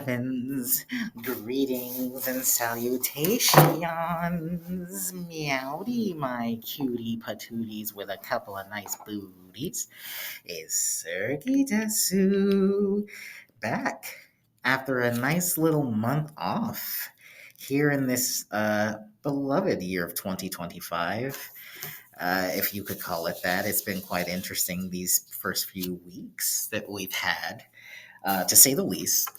heavens, greetings and salutations. Meowdy, my cutie patooties with a couple of nice booties. It's Sergi Desu back after a nice little month off here in this beloved year of 2025. If you could call it that, it's been quite interesting these first few weeks that we've had, to say the least.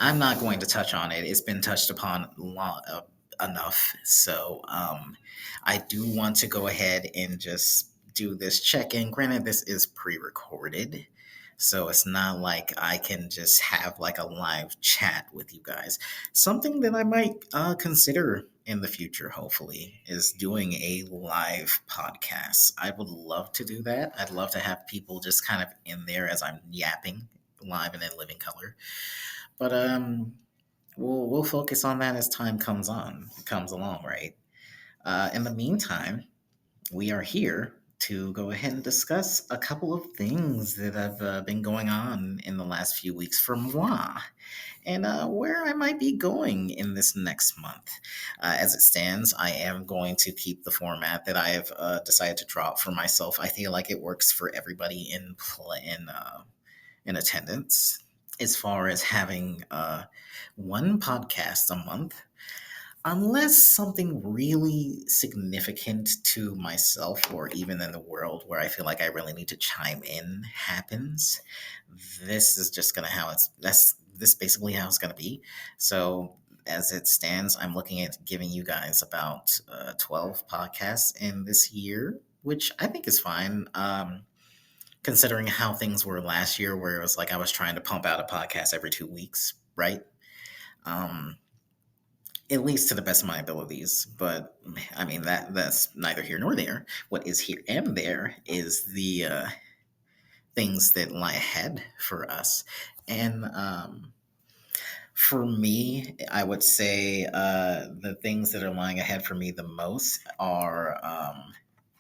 I'm not going to touch on it. It's been touched upon enough. So I do want to go ahead and just do this check in. Granted, this is pre recorded. So it's not like I can just have like a live chat with you guys. Something that I might consider in the future, hopefully, is doing a live podcast. I would love to do that. I'd love to have people just kind of in there as I'm yapping live and in living color. But we'll focus on that as time comes along, right? In the meantime, we are here to go ahead and discuss a couple of things that have been going on in the last few weeks for moi, and where I might be going in this next month. As it stands, I am going to keep the format that I have decided to drop for myself. I feel like it works for everybody in attendance, as far as having one podcast a month, unless something really significant to myself or even in the world where I feel like I really need to chime in happens. This is just gonna how it's that's this basically how it's gonna be. So as it stands, I'm looking at giving you guys about 12 podcasts in this year, which I think is fine. Considering how things were last year, where it was like I was trying to pump out a podcast every 2 weeks, right? Um, at least to the best of my abilities. But I mean that's neither here nor there. What is here and there is the things that lie ahead for us, and for me, I would say the things that are lying ahead for me the most are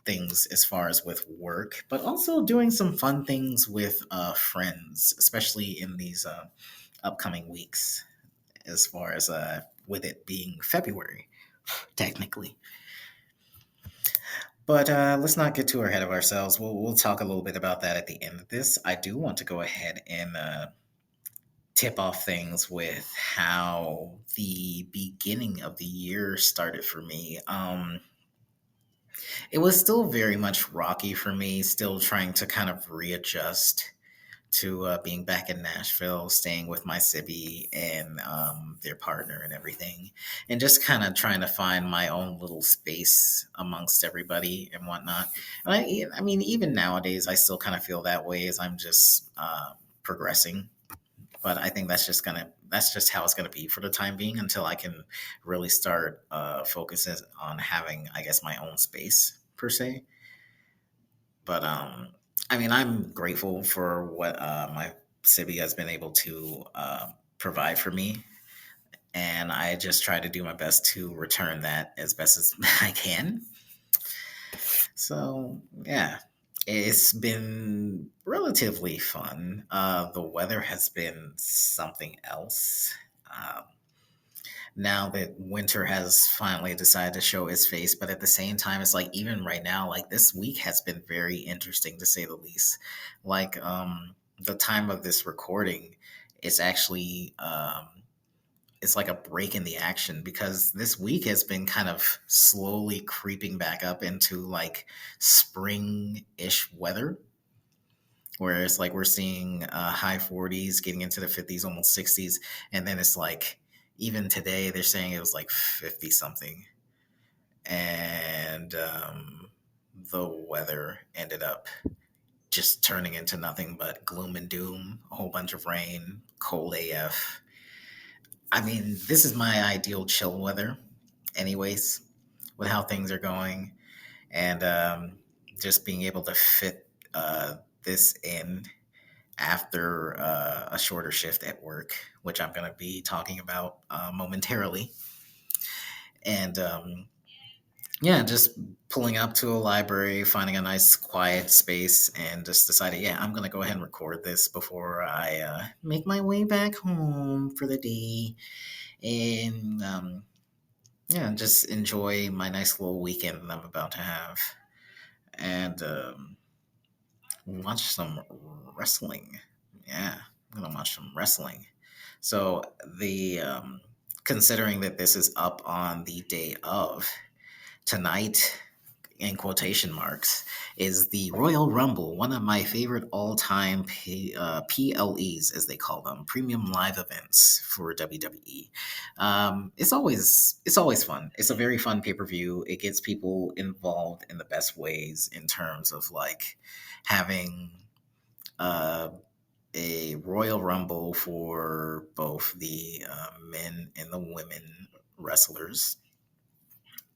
things as far as with work, but also doing some fun things with friends, especially in these upcoming weeks, as far as with it being February, technically. But let's not get too ahead of ourselves. We'll talk a little bit about that at the end of this. I do want to go ahead and tip off things with how the beginning of the year started for me. It was still very much rocky for me, still trying to kind of readjust to being back in Nashville, staying with my sibby and their partner and everything, and just kind of trying to find my own little space amongst everybody and whatnot. And I mean, even nowadays, I still kind of feel that way as I'm just progressing. But I think that's just how it's gonna be for the time being until I can really start focusing on having, I guess, my own space per se. But I mean, I'm grateful for what my city has been able to provide for me, and I just try to do my best to return that as best as I can. So yeah, it's been relatively fun. The weather has been something else. Um, Now that winter has finally decided to show its face, but at the same time, it's like even right now, like this week has been very interesting to say the least. Like the time of this recording is actually it's like a break in the action because this week has been kind of slowly creeping back up into like spring-ish weather, where it's like we're seeing high 40s getting into the 50s, almost 60s, and then it's like even today they're saying it was like 50 something, and the weather ended up just turning into nothing but gloom and doom, a whole bunch of rain, cold AF. I mean, this is my ideal chill weather, anyways, with how things are going, and just being able to fit this in after a shorter shift at work, which I'm going to be talking about momentarily. And yeah, just pulling up to a library, finding a nice quiet space, and just decided, yeah, I'm gonna go ahead and record this before I make my way back home for the day, and yeah, just enjoy my nice little weekend that I'm about to have, and watch some wrestling. Yeah, I'm gonna watch some wrestling. So the considering that this is up on the day of tonight, in quotation marks, is the Royal Rumble, one of my favorite all-time PLEs, as they call them, premium live events for WWE. It's always fun. It's a very fun pay-per-view. It gets people involved in the best ways in terms of like having uh, a Royal Rumble for both the men and the women wrestlers,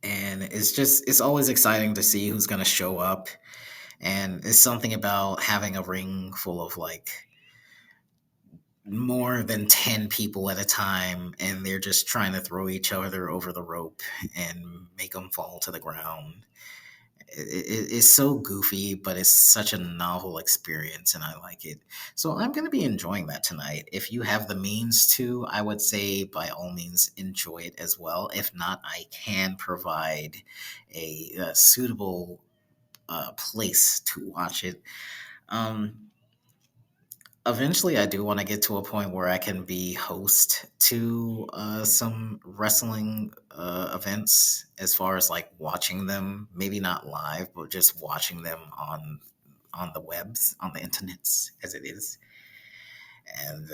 and it's always exciting to see who's going to show up, and it's something about having a ring full of like more than 10 people at a time, and they're just trying to throw each other over the rope and make them fall to the ground. It's so goofy, but it's such a novel experience, and I like it. So I'm going to be enjoying that tonight. If you have the means to, I would say by all means enjoy it as well. If not, I can provide a suitable place to watch it. Um, Eventually, I do want to get to a point where I can be host to some wrestling events, as far as like watching them, maybe not live, but just watching them on the webs, on the internets, as it is, and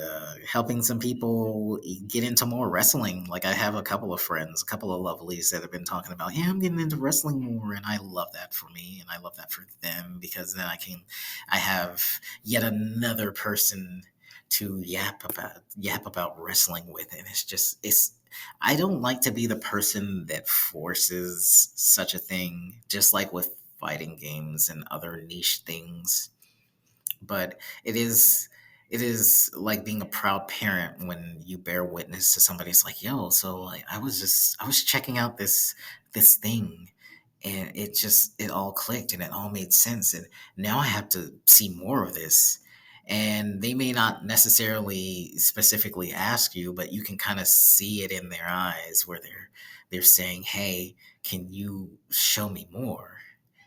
helping some people get into more wrestling. Like I have a couple of friends, a couple of lovelies that have been talking about, yeah, I'm getting into wrestling more, and I love that for me, and I love that for them, because then I have yet another person to yap about wrestling with, and it's. I don't like to be the person that forces such a thing, just like with fighting games and other niche things, but it is like being a proud parent when you bear witness to somebody's like, yo, so like I was checking out this thing, and it all clicked and it all made sense, and now I have to see more of this. And they may not necessarily specifically ask you, but you can kind of see it in their eyes where they're saying, hey, can you show me more?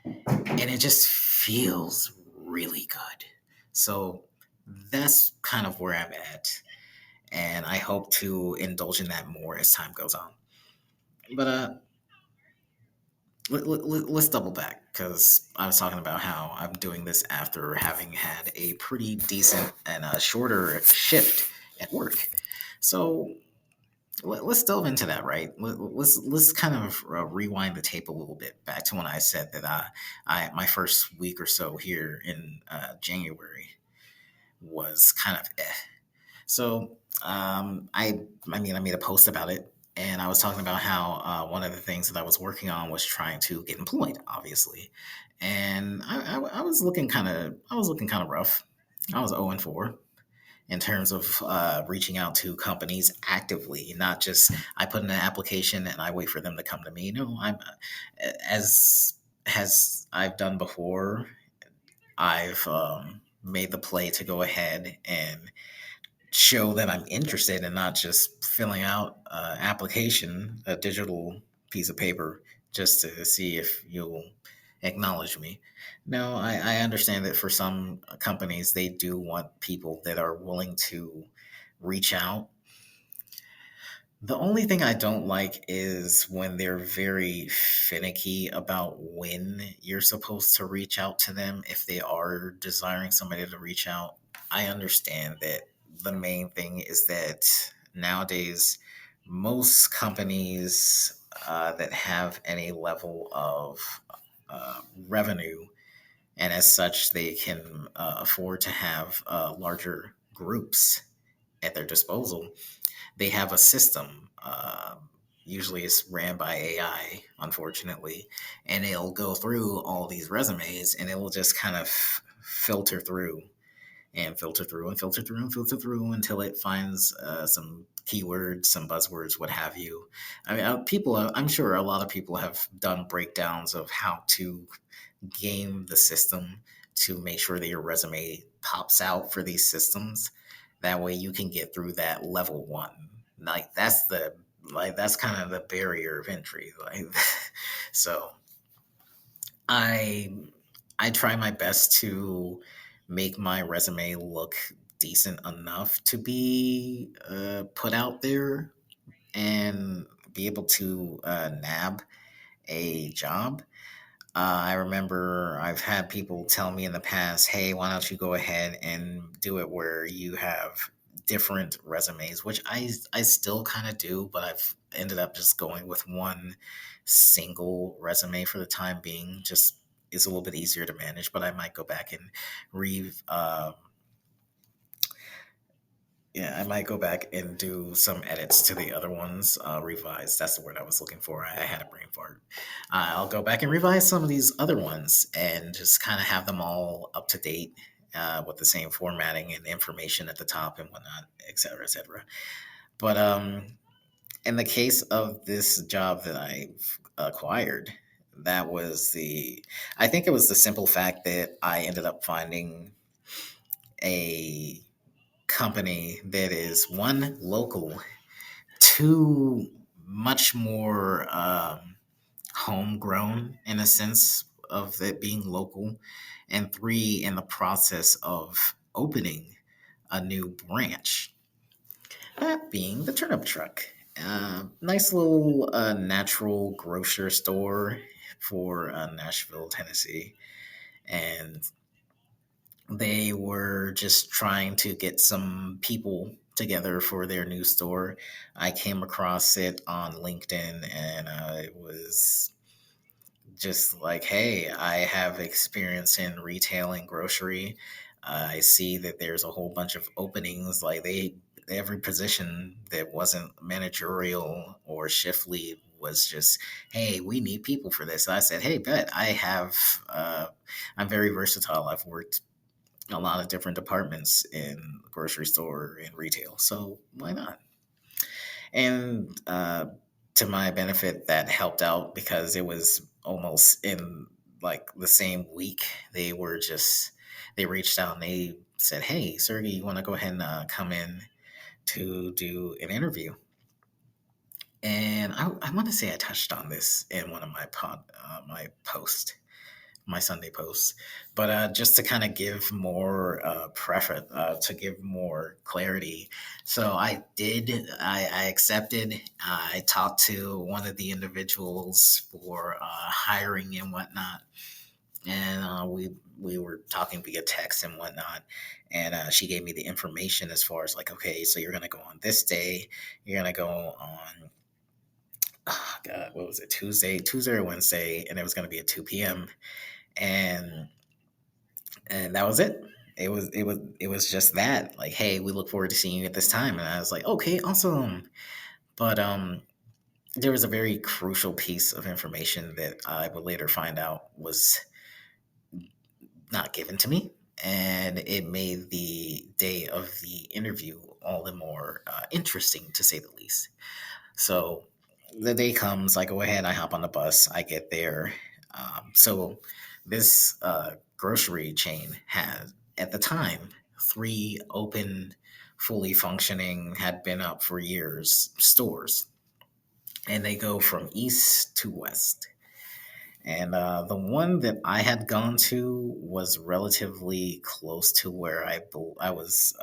And it just feels really good. So that's kind of where I'm at, and I hope to indulge in that more as time goes on. But let's double back, because I was talking about how I'm doing this after having had a pretty decent and a shorter shift at work. So let's delve into that, right? Let's kind of rewind the tape a little bit back to when I said that I my first week or so here in January was kind of eh. So I made a post about it, and I was talking about how one of the things that I was working on was trying to get employed, obviously, and I was looking kind of rough. I was 0-4 in terms of reaching out to companies actively, not just I put in an application and I wait for them to come to me. No, I'm as I've done before. I've made the play to go ahead and show that I'm interested, and not just filling out an application, a digital piece of paper, just to see if you'll acknowledge me. No, I understand that for some companies, they do want people that are willing to reach out. The only thing I don't like is when they're very finicky about when you're supposed to reach out to them if they are desiring somebody to reach out. I understand that the main thing is that nowadays, most companies that have any level of revenue, and as such, they can afford to have larger groups at their disposal, they have a system. Usually it's ran by AI, unfortunately, and it'll go through all these resumes, and it will just kind of filter through and filter through and filter through and filter through until it finds some keywords, some buzzwords, what have you. I mean, I'm sure a lot of people have done breakdowns of how to game the system to make sure that your resume pops out for these systems. That way you can get through that level one. Like that's kind of the barrier of entry. Like so I I try my best to make my resume look decent enough to be put out there and be able to nab a job. I remember I've had people tell me in the past, hey, why don't you go ahead and do it where you have different resumes, which I still kind of do, but I've ended up just going with one single resume for the time being. Just is a little bit easier to manage, but I might go back and re yeah, I might go back and do some edits to the other ones, revise. That's the word I was looking for. I had a brain fart. I'll go back and revise some of these other ones and just kind of have them all up to date with the same formatting and information at the top and whatnot, et cetera, et cetera. But in the case of this job that I've acquired, that was I think it was the simple fact that I ended up finding a company that is one local, two much more homegrown in a sense of it being local, and three in the process of opening a new branch. That being the turnip truck. Nice little natural grocer store for Nashville, Tennessee. And they were just trying to get some people together for their new store. I came across it on LinkedIn and it was just like, hey, I have experience in retail and grocery. I see that there's a whole bunch of openings. Like every position that wasn't managerial or shift lead was just, hey, we need people for this. So I said, hey, bet I have. I'm very versatile. I've worked a lot of different departments in the grocery store and retail. So why not? And to my benefit, that helped out because it was almost in like the same week. They reached out and they said, "Hey, Sergey, you want to go ahead and come in to do an interview?" And I want to say I touched on this in one of my posts, my Sunday posts. But just to kind of give more preference, to give more clarity. So I accepted. I talked to one of the individuals for hiring and whatnot. And we were talking via text and whatnot, and she gave me the information as far as like, okay, so you're gonna go on this day, you're gonna go on, oh God, what was it, Tuesday or Wednesday, and it was gonna be at 2 p.m. and that was it. It was just that. Like, hey, we look forward to seeing you at this time. And I was like, okay, awesome. But there was a very crucial piece of information that I would later find out was not given to me, and it made the day of the interview all the more interesting, to say the least. So the day comes, I go ahead, I hop on the bus, I get there. So this grocery chain had, at the time, three open, fully functioning, had been up for years stores. And they go from east to west. And the one that I had gone to was relatively close to where I was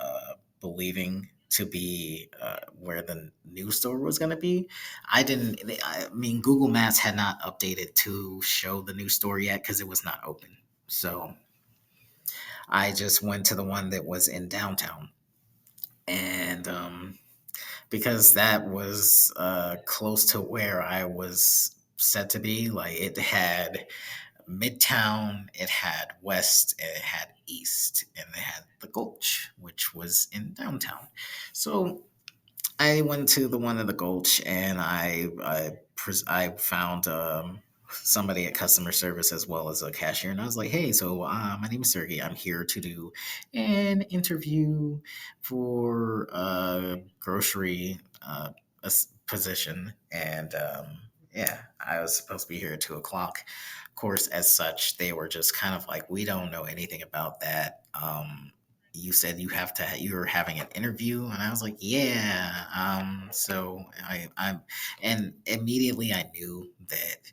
believing to be where the new store was going to be. I mean, Google Maps had not updated to show the new store yet because it was not open. So I just went to the one that was in downtown. And because that was close to where I was set to be, like it had Midtown, it had West, and it had East, and it had the Gulch, which was in downtown. So I went to the one in the Gulch, and I found somebody at customer service as well as a cashier, and I was like, "Hey, so my name is Sergey. I'm here to do an interview for grocery uh, position, and yeah, I was supposed to be here at 2 o'clock. Of course, as such, they were just kind of like, "We don't know anything about that. You said you were having an interview," and I was like, "Yeah." So I'm, and immediately I knew that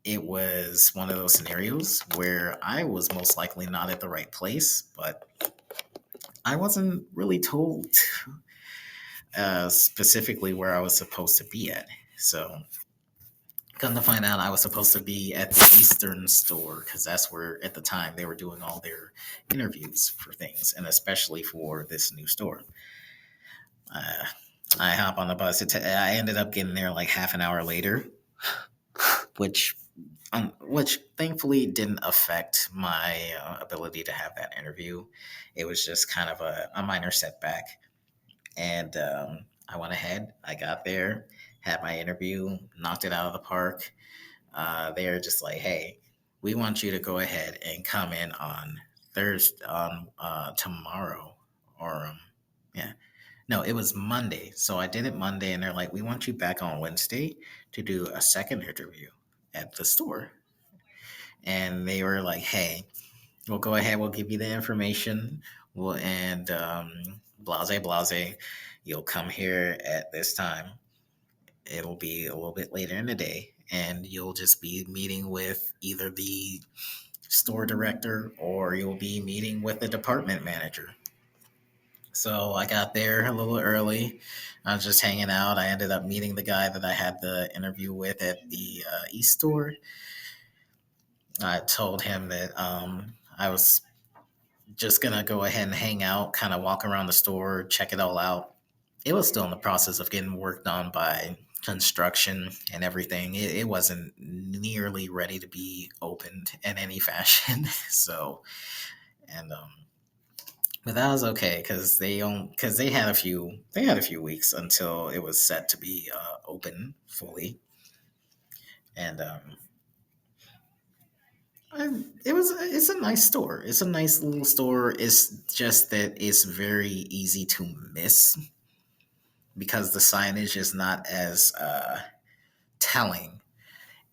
it was one of those scenarios where I was most likely not at the right place, but I wasn't really told specifically where I was supposed to be at. So, come to find out, I was supposed to be at the Eastern store because that's where, at the time, they were doing all their interviews for things, and especially for this new store. Uh, I hop on the bus. I ended up getting there like half an hour later, which which thankfully didn't affect my ability to have that interview. It was just kind of a minor setback. And I went ahead, I got there, had my interview, knocked it out of the park. They're just like, hey, we want you to go ahead and come in on Thursday, on tomorrow, or yeah, no, it was Monday. So I did it Monday, and they're like, we want you back on Wednesday to do a second interview at the store. And they were like, "Hey, we'll go ahead. We'll give you the information. We'll and blase blase. You'll come here at this time. It'll be a little bit later in the day, and you'll just be meeting with either the store director or you'll be meeting with the department manager." So I got there a little early. I was just hanging out. I ended up meeting the guy that I had the interview with at the East store. I told him that I was just gonna go ahead and hang out, kind of walk around the store, check it all out. It was still in the process of getting worked on by construction and everything. It wasn't nearly ready to be opened in any fashion. So, and but that was okay because they had a few weeks until it was set to be open fully, and it's a nice store. It's a nice little store. It's just that it's very easy to miss because the signage is not as telling.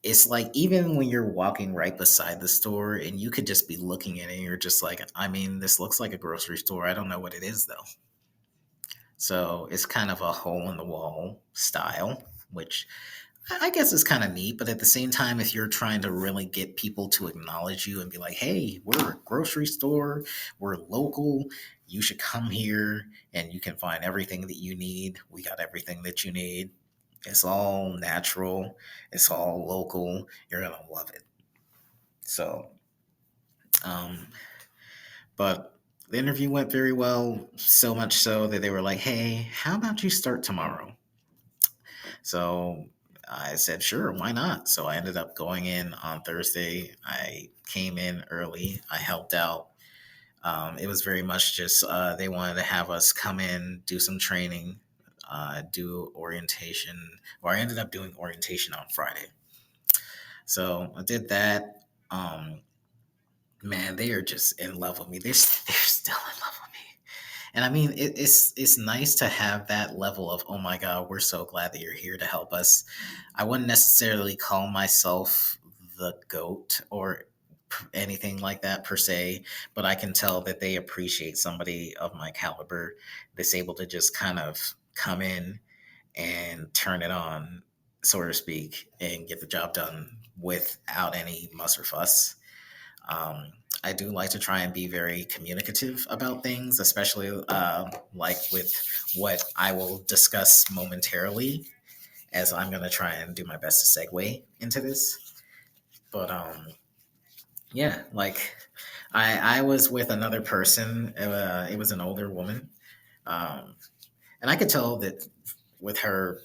It's like even when you're walking right beside the store and you could just be looking at it and you're just like, I mean, this looks like a grocery store. I don't know what it is though. So it's kind of a hole in the wall style, which I guess is kind of neat. But at the same time, if you're trying to really get people to acknowledge you and be like, hey, we're a grocery store, we're local, you should come here and you can find everything that you need. We got everything that you need. It's all natural, it's all local. You're going to love it. So, um, but the interview went very well, so much so that they were like, hey, how about you start tomorrow? So I said, sure, why not? So I ended up going in on Thursday. I came in early. I helped out. It was very much just they wanted to have us come in, do some training, do orientation. Or I ended up doing orientation on Friday. So I did that. Man, they are just in love with me. They're still in love with me. And I mean, it's nice to have that level of, oh my god, we're so glad that you're here to help us. I wouldn't necessarily call myself the goat or anything like that per se, but I can tell that they appreciate somebody of my caliber that's able to just kind of come in and turn it on, so to speak, and get the job done without any muss or fuss. Um, I do like to try and be very communicative about things, especially like with what I will discuss momentarily, as I'm going to try and do my best to segue into this. But yeah, like I was with another person. It was an older woman, um, and I could tell that with her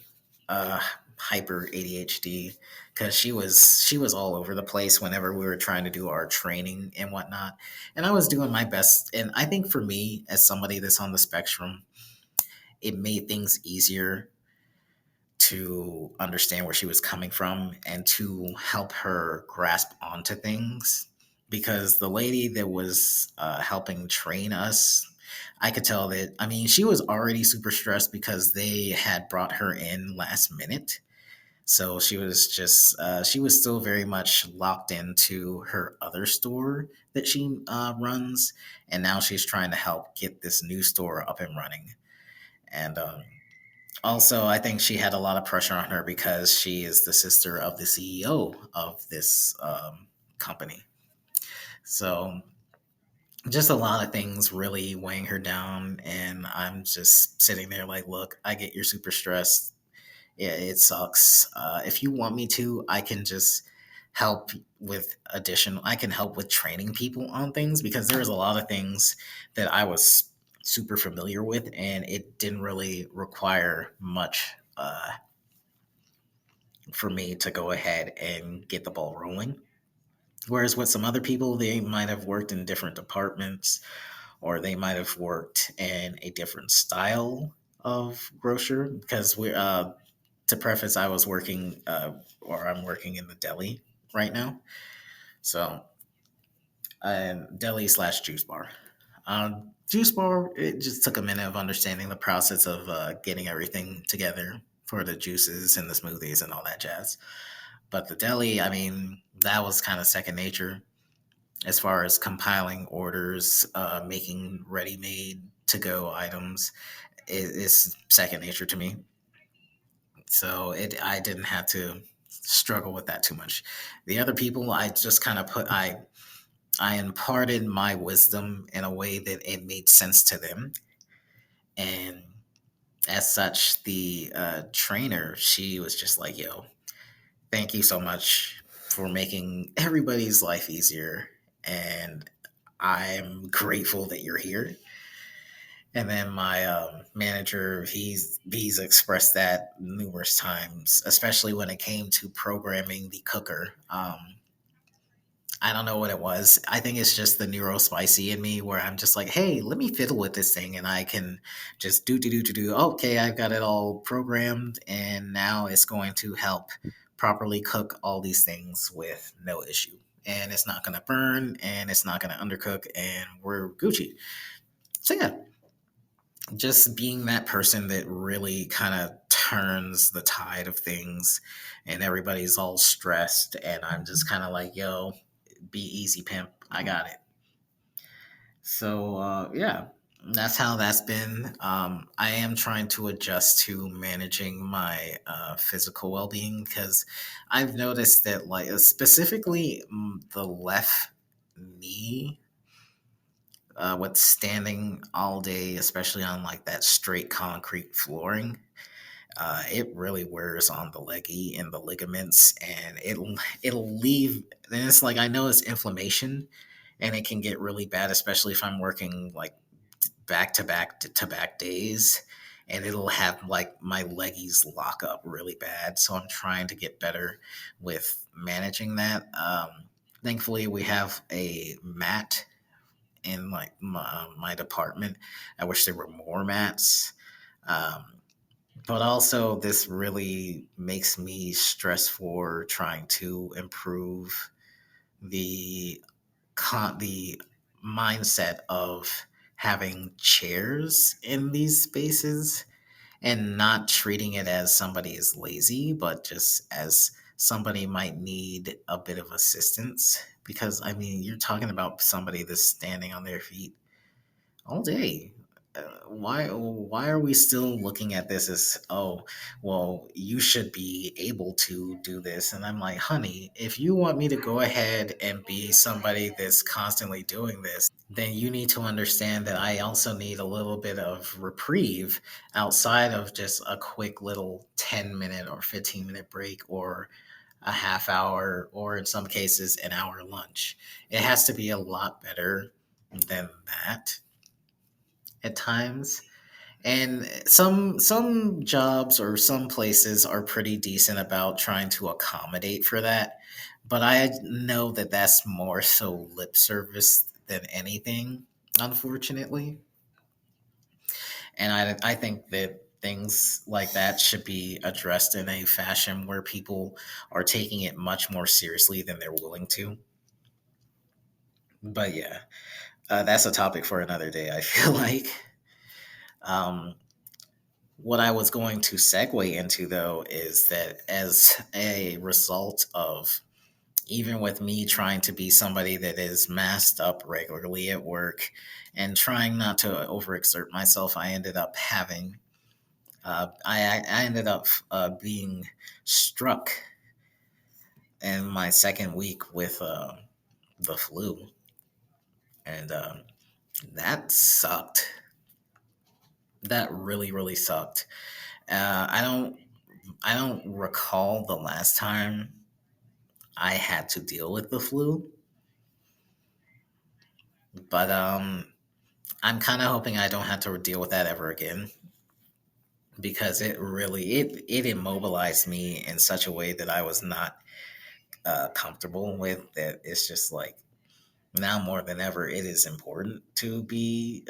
uh, hyper ADHD because she was all over the place whenever we were trying to do our training and whatnot. And I was doing my best. And I think for me, as somebody that's on the spectrum, it made things easier to understand where she was coming from and to help her grasp onto things because the lady that was helping train us, I could tell that, I mean, she was already super stressed because they had brought her in last minute. So she was still very much locked into her other store that she runs. And now she's trying to help get this new store up and running. And also, I think she had a lot of pressure on her because she is the sister of the CEO of this company. So just a lot of things really weighing her down. And I'm just sitting there like, look, I get you're super stressed. Yeah, it sucks. If you want me to, I can just help with additional, I can help with training people on things because there's a lot of things that I was super familiar with and it didn't really require much for me to go ahead and get the ball rolling. Whereas with some other people, they might have worked in different departments or they might have worked in a different style of grocer because to preface, I was working or I'm working in the deli right now. So, deli slash juice bar. Juice bar, it just took a minute of understanding the process of getting everything together for the juices and the smoothies and all that jazz. But the deli, I mean, that was kind of second nature as far as compiling orders, making ready made to go items. It's second nature to me. So I didn't have to struggle with that too much. The other people, I just kind of I imparted my wisdom in a way that it made sense to them, and as such, the trainer, she was just like, "Yo, thank you so much for making everybody's life easier, and I'm grateful that you're here." And then my manager, he's expressed that numerous times, especially when it came to programming the cooker. I don't know what it was. I think it's just the neurospicy in me, where I'm just like, hey, let me fiddle with this thing, and I can just do. Okay, I've got it all programmed, and now it's going to help properly cook all these things with no issue, and it's not going to burn, and it's not going to undercook, and we're Gucci. So yeah, just being that person that really kind of turns the tide of things and everybody's all stressed and I'm just kind of like, yo, be easy, pimp, I got it. So yeah, that's how that's been. I am trying to adjust to managing my physical well-being because I've noticed that, like, specifically the left knee, with standing all day, especially on like that straight concrete flooring, it really wears on the leggy and the ligaments, and it'll leave. And it's like I know it's inflammation, and it can get really bad, especially if I'm working like back to back days, and it'll have like my leggies lock up really bad. So I'm trying to get better with managing that. Thankfully, we have a mat in like my department. I wish there were more mats. Um, but also, this really makes me stress for trying to improve the the mindset of having chairs in these spaces and not treating it as somebody is lazy, but just as somebody might need a bit of assistance. Because I mean, you're talking about somebody that's standing on their feet all day. Why are we still looking at this as, oh, well, you should be able to do this? And I'm like, honey, if you want me to go ahead and be somebody that's constantly doing this, then you need to understand that I also need a little bit of reprieve outside of just a quick little 10-minute or 15-minute break or a half hour or in some cases an hour lunch. It has to be a lot better than that at times. And some jobs or some places are pretty decent about trying to accommodate for that, but I know that that's more so lip service than anything, unfortunately. And I think that things like that should be addressed in a fashion where people are taking it much more seriously than they're willing to. But yeah, That's a topic for another day, I feel like. Um, what I was going to segue into, though, is that as a result of even with me trying to be somebody that is masked up regularly at work and trying not to overexert myself, I ended up having, I ended up being struck in my second week with the flu. And that sucked. That really, really sucked. I don't recall the last time I had to deal with the flu, but I'm kind of hoping I don't have to deal with that ever again because it immobilized me in such a way that I was not comfortable with. That it's just like now more than ever, it is important to be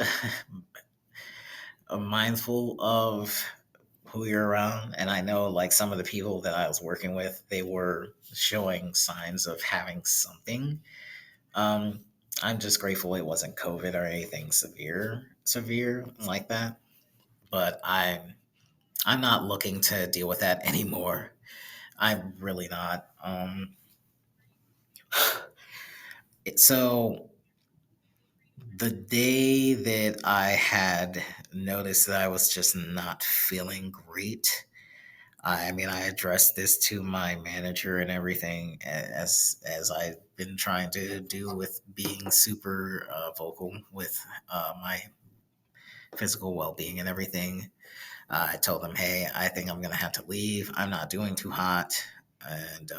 mindful of who you're around. And I know like some of the people that I was working with, they were showing signs of having something. Um, I'm just grateful it wasn't COVID or anything severe like that. But I'm not looking to deal with that anymore. I'm really not. So the day that I had noticed that I was just not feeling great, I mean, I addressed this to my manager and everything, as I've been trying to do with being super vocal with my physical well being and everything. I told them, hey, I think I'm gonna have to leave. I'm not doing too hot, and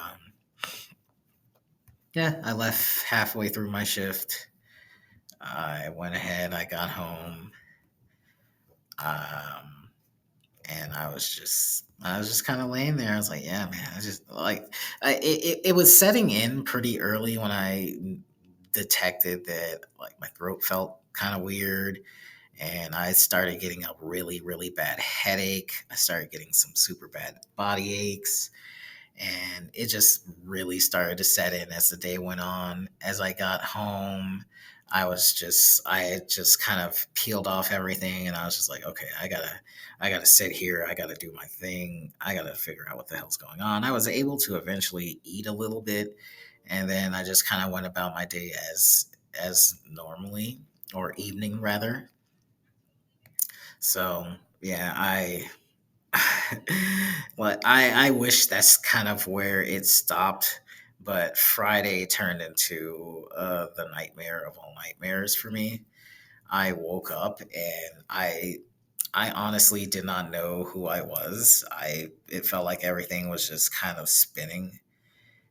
yeah, I left halfway through my shift. I went ahead. I got home. Um, and I was just kind of laying there. I was like, yeah, man, I just like it was setting in pretty early when I detected that like my throat felt kind of weird, and I started getting a really really bad headache. I started getting some super bad body aches, and it just really started to set in as the day went on. As I got home, I had just kind of peeled off everything, and I was just like, okay, I gotta sit here, I gotta do my thing, I gotta figure out what the hell's going on. I was able to eventually eat a little bit, and then I just kind of went about my day as normally, or evening rather. So yeah, well, I wish that's kind of where it stopped, but Friday turned into the nightmare of all nightmares for me. I woke up and I honestly did not know who I was. I It felt like everything was just kind of spinning,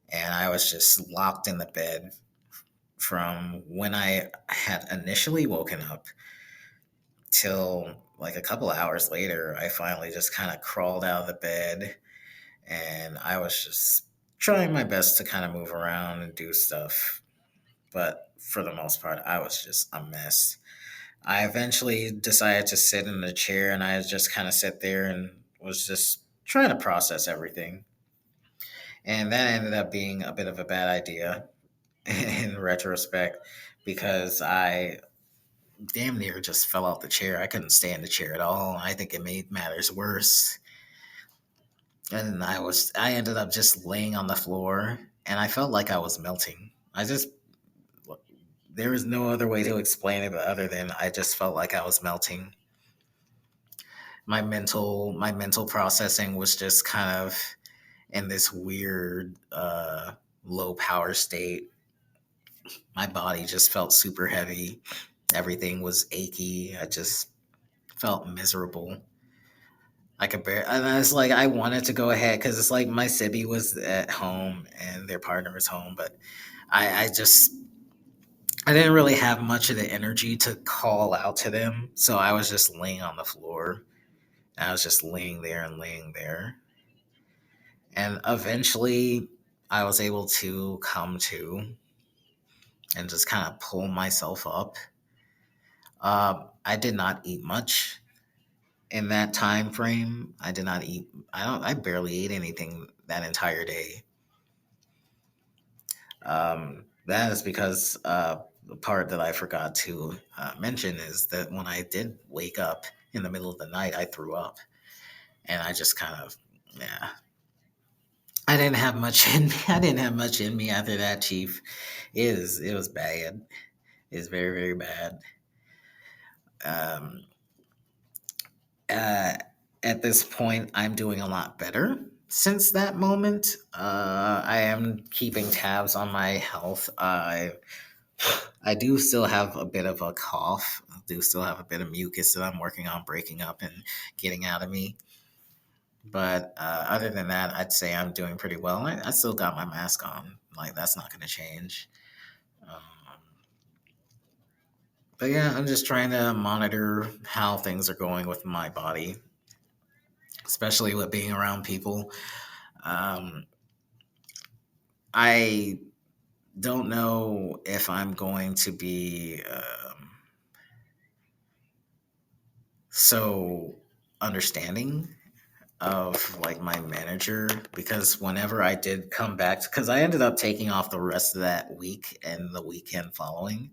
and I was just locked in the bed from when I had initially woken up till like a couple hours later. I finally just kind of crawled out of the bed, and I was just trying my best to kind of move around and do stuff. But for the most part, I was just a mess. I eventually decided to sit in a chair, and I just kind of sat there and was just trying to process everything. And that ended up being a bit of a bad idea in retrospect because I damn near just fell off the chair. I couldn't stay in the chair at all. I think it made matters worse. And I ended up just laying on the floor, and I felt like I was melting. There was no other way to explain it other than I just felt like I was melting. My mental processing was just kind of in this weird low power state. My body just felt super heavy. Everything was achy. I just felt miserable. I could bear, and I was like, I wanted to go ahead because it's like my sibby was at home and their partner was home, but I just I didn't really have much of the energy to call out to them, so I was just laying on the floor. I was just laying there, and eventually I was able to come to and just kind of pull myself up. I did not eat much in that time frame. I did not eat. I barely ate anything that entire day. That is because the part that I forgot to mention is that when I did wake up in the middle of the night, I threw up, and I just kind of, yeah, I didn't have much in me. I didn't have much in me after that, Chief. It was bad. It's very very bad. Um, uh, at this point, I'm doing a lot better since that moment. I am keeping tabs on my health. I do still have a bit of a cough. I do still have a bit of mucus that I'm working on breaking up and getting out of me. But other than that, I'd say I'm doing pretty well. I still got my mask on. Like, that's not going to change. Um, but yeah, I'm just trying to monitor how things are going with my body, especially with being around people. Um, I don't know if I'm going to be so understanding of like my manager, because whenever I did come back, because I ended up taking off the rest of that week and the weekend following,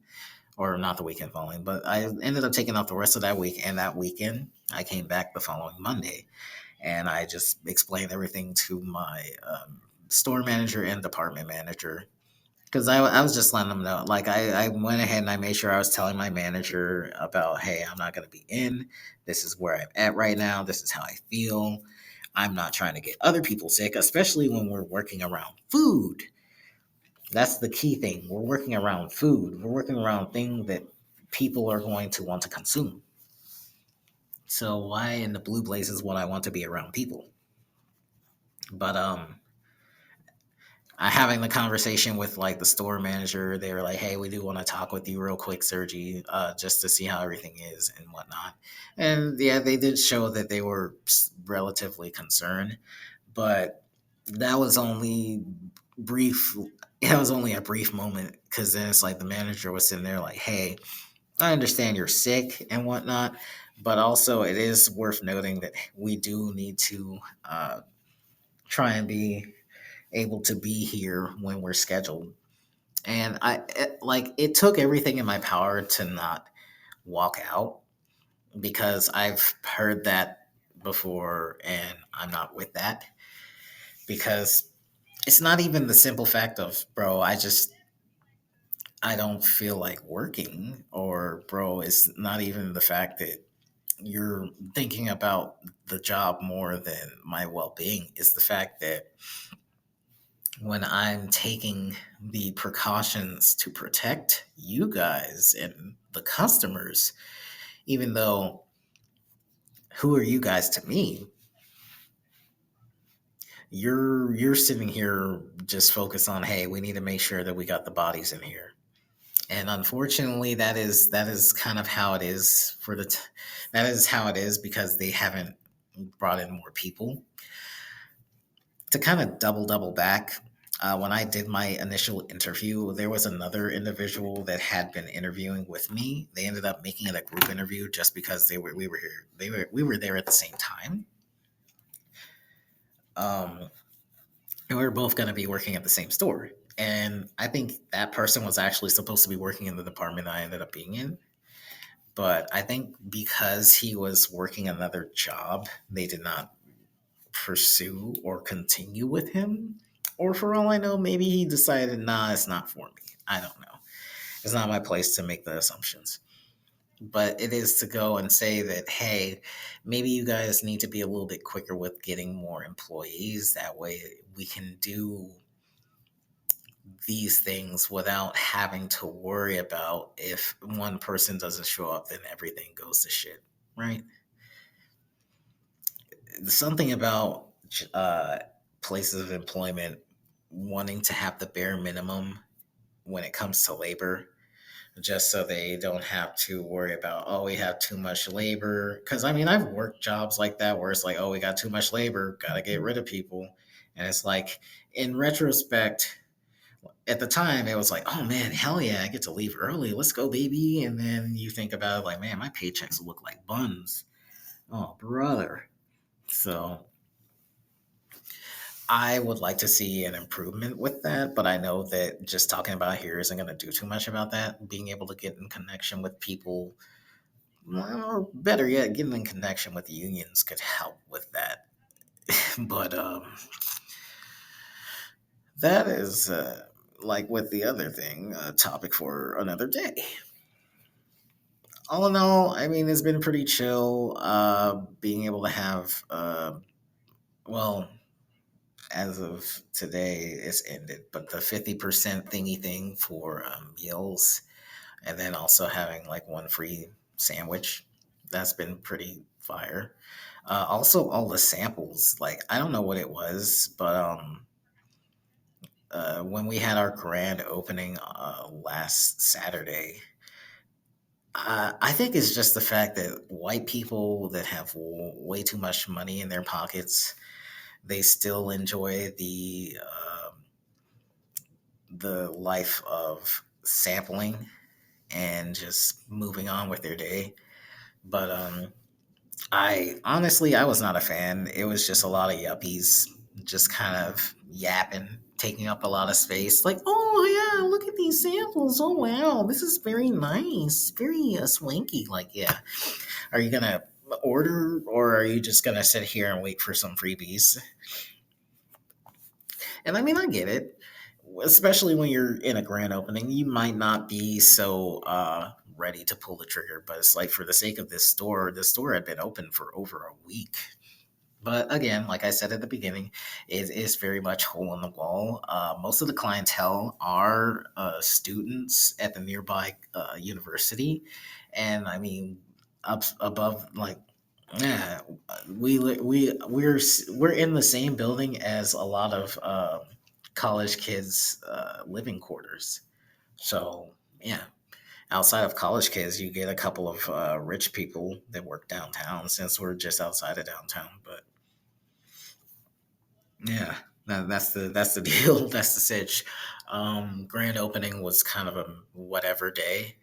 or not the weekend following, but I ended up taking off the rest of that week and that weekend. I came back the following Monday, and I just explained everything to my store manager and department manager, because I was just letting them know. Like, I went ahead and I made sure I was telling my manager about, hey, I'm not going to be in. This is where I'm at right now. This is how I feel. I'm not trying to get other people sick, especially when we're working around food. That's the key thing. We're working around food. We're working around things that people are going to want to consume. So why in the blue blazes would I want to be around people? But I having the conversation with like the store manager, they were like, "Hey, we do want to talk with you real quick, Sergi, just to see how everything is and whatnot." And yeah, they did show that they were relatively concerned, but that was only brief. It was only a brief moment, because then it's like the manager was sitting there like, "Hey, I understand you're sick and whatnot, but also it is worth noting that we do need to try and be able to be here when we're scheduled." And it took everything in my power to not walk out, because I've heard that before and I'm not with that, because it's not even the simple fact of, bro, I don't feel like working, or bro, it's not even the fact that you're thinking about the job more than my well-being. Is the fact that when I'm taking the precautions to protect you guys and the customers, even though, who are you guys to me? You're sitting here just focused on, hey, we need to make sure that we got the bodies in here. And unfortunately, that is kind of how it is that is how it is, because they haven't brought in more people. To kind of double back, when I did my initial interview, there was another individual that had been interviewing with me. They ended up making it a group interview just because we were here. We were there at the same time. Um, and we were both going to be working at the same store. And I think that person was actually supposed to be working in the department I ended up being in. But I think because he was working another job, they did not pursue or continue with him. Or for all I know, maybe he decided, nah, it's not for me. I don't know. It's not my place to make the assumptions. But it is to go and say that, hey, maybe you guys need to be a little bit quicker with getting more employees. That way we can do these things without having to worry about, if one person doesn't show up, then everything goes to shit, right? Something about uh, places of employment wanting to have the bare minimum when it comes to labor, just so they don't have to worry about, oh, we have too much labor. Because I mean, I've worked jobs like that where it's like, oh, we got too much labor, gotta get rid of people. And it's like, in retrospect, at the time, it was like, oh man, hell yeah, I get to leave early. Let's go, baby. And then you think about it like, man, my paychecks look like buns. Oh, brother. So I would like to see an improvement with that, but I know that just talking about here isn't going to do too much about that. Being able to get in connection with people, or better yet, getting in connection with unions could help with that. But that is, like with the other thing, a topic for another day. All in all, I mean, it's been pretty chill. Being able to have, well, as of today, it's ended, but the 50% thingy thing for meals, and then also having like one free sandwich, that's been pretty fire. Also, all the samples, like, I don't know what it was, but when we had our grand opening last Saturday, I think it's just the fact that white people that have way too much money in their pockets, they still enjoy the life of sampling and just moving on with their day. But I honestly, I was not a fan. It was just a lot of yuppies just kind of yapping, taking up a lot of space. Like, oh yeah, look at these samples. Oh wow, this is very nice, very swanky. Like, yeah, are you gonna order or are you just gonna sit here and wait for some freebies? And I mean, I get it, especially when you're in a grand opening. You might not be so ready to pull the trigger, but it's like for the sake of this store had been open for over a week. But again, like I said at the beginning, it is very much hole in the wall. Most of the clientele are students at the nearby university, and I mean, up above, like, yeah, we're in the same building as a lot of college kids' living quarters. So yeah, outside of college kids, you get a couple of rich people that work downtown, since we're just outside of downtown. But yeah, that's the deal. That's the sitch. Grand opening was kind of a whatever day.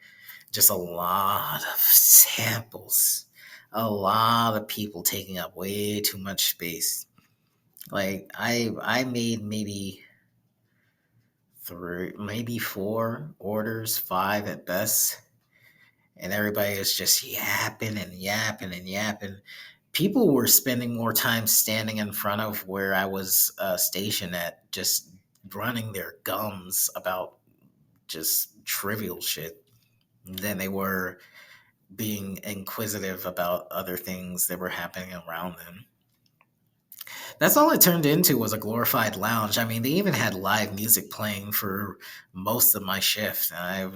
Just a lot of samples, a lot of people taking up way too much space. Like I made maybe three, maybe four orders, five at best, and everybody was just yapping and yapping and yapping. People were spending more time standing in front of where I was stationed at, just running their gums about just trivial shit, than they were being inquisitive about other things that were happening around them. That's all it turned into, was a glorified lounge. I mean, they even had live music playing for most of my shift. I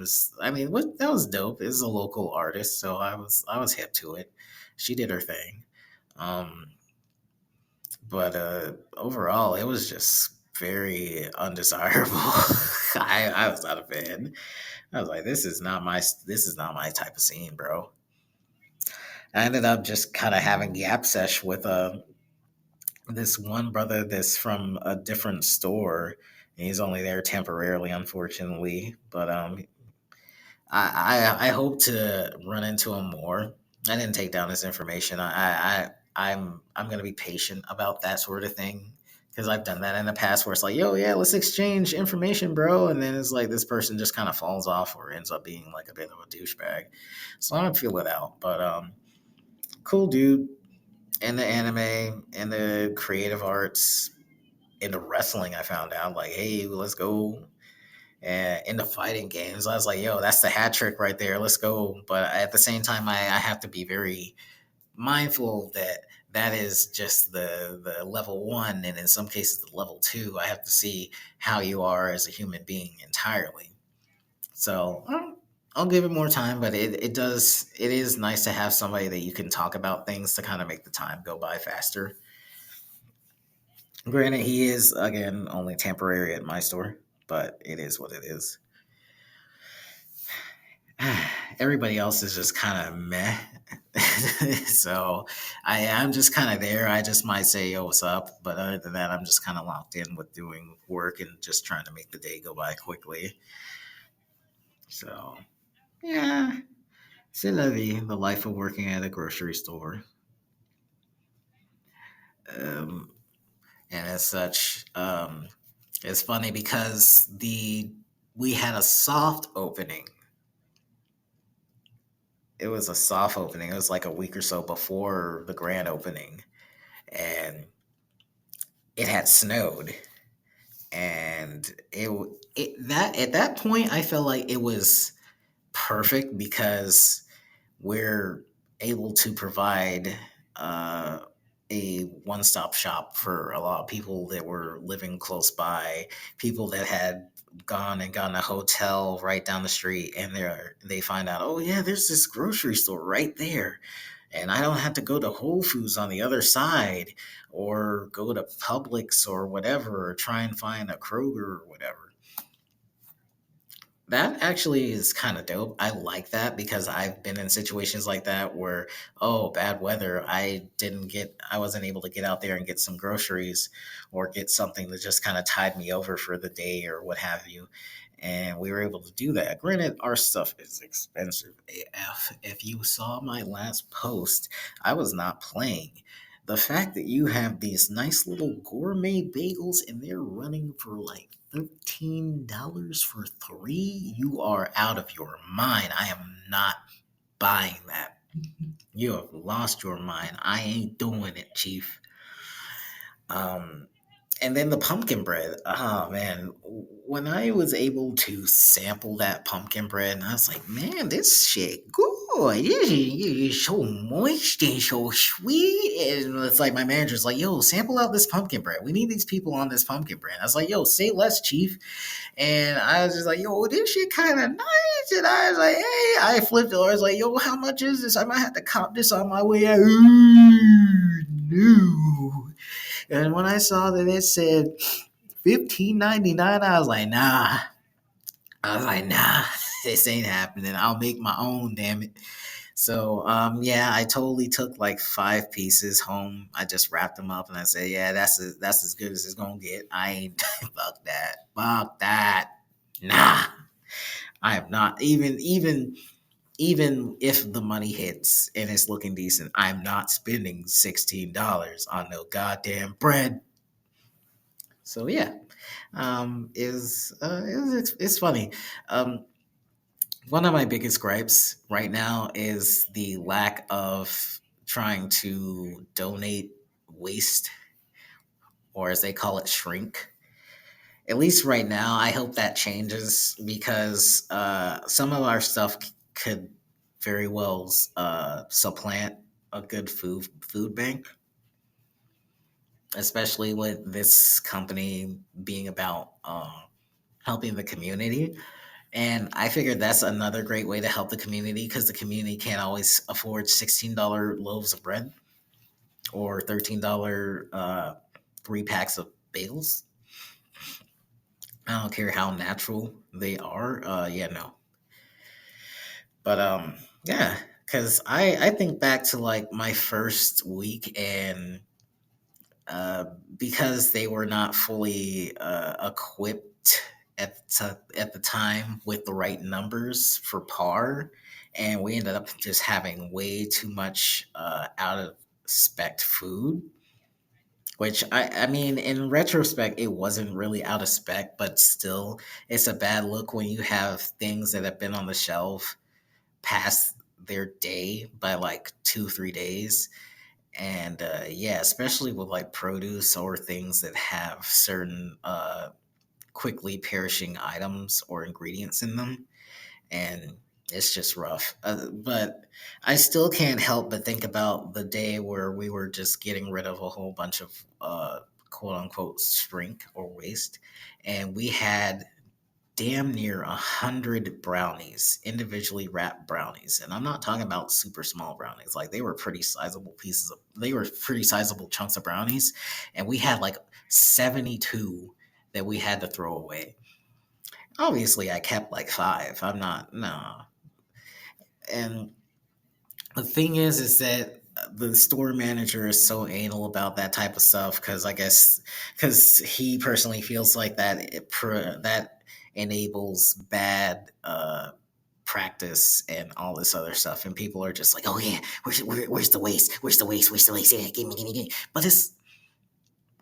mean, what that was dope. It was a local artist, so I was hip to it. She did her thing. Um, but overall, it was just very undesirable. I was not a fan. I was like, this is not my type of scene, bro. I ended up just kind of having yap sesh with this one brother that's from a different store. And he's only there temporarily, unfortunately. But I hope to run into him more. I didn't take down his information. I'm gonna be patient about that sort of thing, because I've done that in the past where it's like, yo, yeah, let's exchange information, bro, and then it's like this person just kind of falls off or ends up being like a bit of a douchebag. So I'm gonna feel it out. But cool dude. In the anime, in the creative arts, in the wrestling, I found out like, hey, let's go. And in the fighting games, I was like, yo, that's the hat trick right there. Let's go. But at the same time, I have to be very mindful that that is just the level one, and in some cases the level two. I have to see how you are as a human being entirely. So I'll give it more time, but it is nice to have somebody that you can talk about things to kind of make the time go by faster. Granted, he is again only temporary at my store, but it is what it is. Everybody else is just kind of meh. So I'm just kind of there. I just might say, yo, what's up? But other than that, I'm just kind of locked in with doing work and just trying to make the day go by quickly. So, yeah, c'est la vie, the life of working at a grocery store. Um, And as such, it's funny because the we had a soft opening. It was a soft opening. It was like a week or so before the grand opening, and it had snowed. And it that at that point, I felt like it was perfect because we're able to provide uh, a one-stop shop for a lot of people that were living close by, people that had gone and gotten a hotel right down the street, and they find out, oh yeah, there's this grocery store right there, and I don't have to go to Whole Foods on the other side, or go to Publix or whatever, or try and find a Kroger or whatever. That actually is kind of dope. I like that because I've been in situations like that where, oh, bad weather, I wasn't able to get out there and get some groceries or get something that just kind of tied me over for the day or what have you. And we were able to do that. Granted, our stuff is expensive AF. If you saw my last post, I was not playing. The fact that you have these nice little gourmet bagels and they're running for like $13 for three, you are out of your mind. I am not buying that. You have lost your mind. I ain't doing it, Chief. Um, and then the pumpkin bread. Oh man, when I was able to sample that pumpkin bread, I was like, man, this shit good. It's so moist and so sweet. And it's like my manager's like, yo, sample out this pumpkin bread. We need these people on this pumpkin bread. I was like, yo, say less, Chief. And I was just like, yo, this shit kind of nice. And I was like, hey, I flipped it. I was like, yo, how much is this? I might have to cop this on my way out. Ooh, no. And when I saw that it said 15.99, I was like, nah. I was like, nah, this ain't happening. I'll make my own, damn it. So yeah, I totally took like 5 pieces home. I just wrapped them up and I said, yeah, that's as good as it's gonna get. I ain't fuck that. Fuck that. Nah. I am not even if the money hits and it's looking decent, I'm not spending $16 on no goddamn bread. So yeah, it's funny. Um, One of my biggest gripes right now is the lack of trying to donate waste, or as they call it, shrink. At least right now, I hope that changes because some of our stuff could very well supplant a good food bank, especially with this company being about helping the community. And I figured that's another great way to help the community because the community can't always afford $16 loaves of bread or $13 3 packs of bagels. I don't care how natural they are. Yeah, no. But yeah, because I think back to like my first week and uh, because they were not fully equipped at the time with the right numbers for par, and we ended up just having way too much out of spec food. Which I mean, in retrospect, it wasn't really out of spec, but still, it's a bad look when you have things that have been on the shelf past their day by like 2 3 days. And yeah, especially with like produce or things that have certain quickly perishing items or ingredients in them, and it's just rough. But I still can't help but think about the day where we were just getting rid of a whole bunch of quote unquote shrink or waste, and we had damn near 100 brownies, individually wrapped brownies. And I'm not talking about super small brownies. Like they were pretty sizable chunks of brownies. And we had like 72 that we had to throw away. Obviously, I kept like 5. I'm not, no. And the thing is that the store manager is so anal about that type of stuff because I guess because he personally feels like that enables bad practice and all this other stuff, and people are just like, oh yeah, where's the waste? Where's the waste? Where's the waste? Yeah, give me. But it's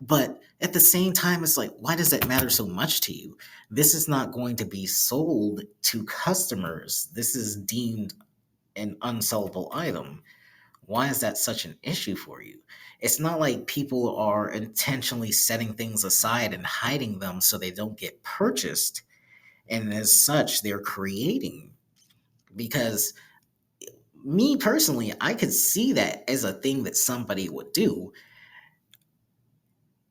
But at the same time, it's like, why does that matter so much to you? This is not going to be sold to customers. This is deemed an unsellable item. Why is that such an issue for you? It's not like people are intentionally setting things aside and hiding them so they don't get purchased. And as such, they're creating. Because me personally, I could see that as a thing that somebody would do.